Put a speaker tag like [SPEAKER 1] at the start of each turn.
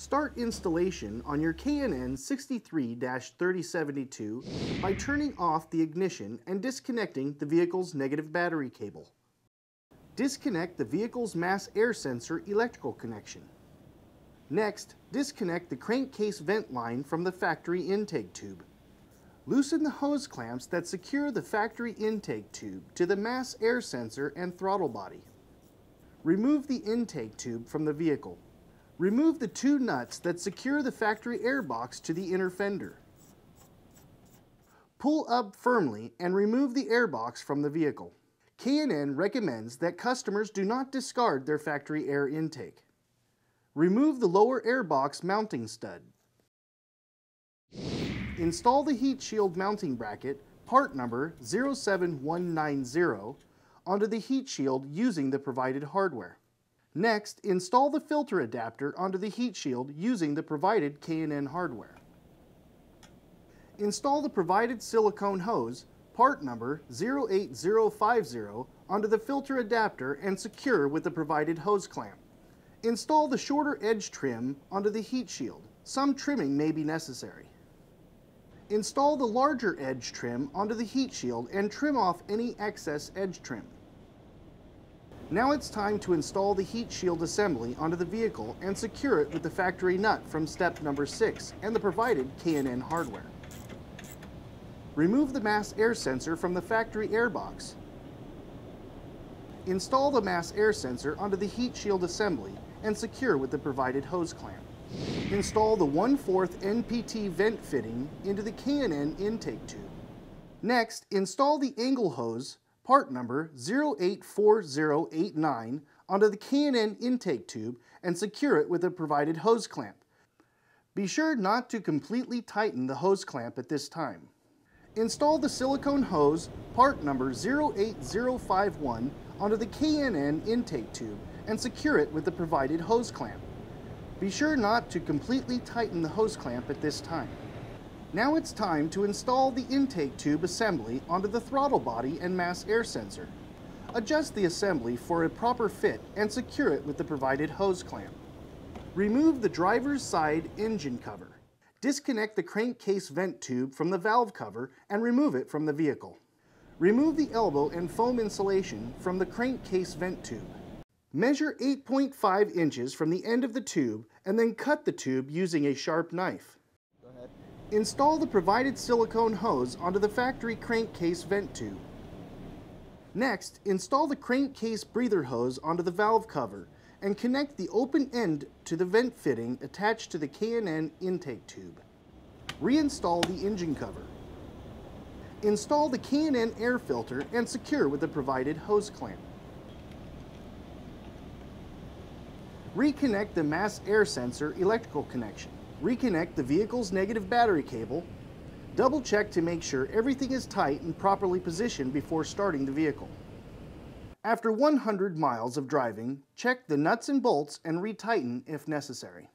[SPEAKER 1] Start installation on your K&N 63-3072 by turning off the ignition and disconnecting the vehicle's negative battery cable. Disconnect the vehicle's mass air sensor electrical connection. Next, disconnect the crankcase vent line from the factory intake tube. Loosen the hose clamps that secure the factory intake tube to the mass air sensor and throttle body. Remove the intake tube from the vehicle. Remove the two nuts that secure the factory airbox to the inner fender. Pull up firmly and remove the airbox from the vehicle. K&N recommends that customers do not discard their factory air intake. Remove the lower airbox mounting stud. Install the heat shield mounting bracket, part number 07190, onto the heat shield using the provided hardware. Next, install the filter adapter onto the heat shield using the provided K&N hardware. Install the provided silicone hose, part number 08050, onto the filter adapter and secure with the provided hose clamp. Install the shorter edge trim onto the heat shield. Some trimming may be necessary. Install the larger edge trim onto the heat shield and trim off any excess edge trim. Now it's time to install the heat shield assembly onto the vehicle and secure it with the factory nut from step number 6 and the provided K&N hardware. Remove the mass air sensor from the factory airbox. Install the mass air sensor onto the heat shield assembly and secure with the provided hose clamp. Install the 1/4 NPT vent fitting into the K&N intake tube. Next, install the angle hose, part number 084089, onto the K&N intake tube and secure it with a provided hose clamp. Be sure not to completely tighten the hose clamp at this time. Install the silicone hose, part number 08051, onto the K&N intake tube and secure it with the provided hose clamp. Be sure not to completely tighten the hose clamp at this time. Now it's time to install the intake tube assembly onto the throttle body and mass air sensor. Adjust the assembly for a proper fit and secure it with the provided hose clamp. Remove the driver's side engine cover. Disconnect the crankcase vent tube from the valve cover and remove it from the vehicle. Remove the elbow and foam insulation from the crankcase vent tube. Measure 8.5 inches from the end of the tube and then cut the tube using a sharp knife. Install the provided silicone hose onto the factory crankcase vent tube. Next, install the crankcase breather hose onto the valve cover and connect the open end to the vent fitting attached to the K&N intake tube. Reinstall the engine cover. Install the K&N air filter and secure with the provided hose clamp. Reconnect the mass air sensor electrical connection. Reconnect the vehicle's negative battery cable. Double check to make sure everything is tight and properly positioned before starting the vehicle. After 100 miles of driving, check the nuts and bolts and retighten if necessary.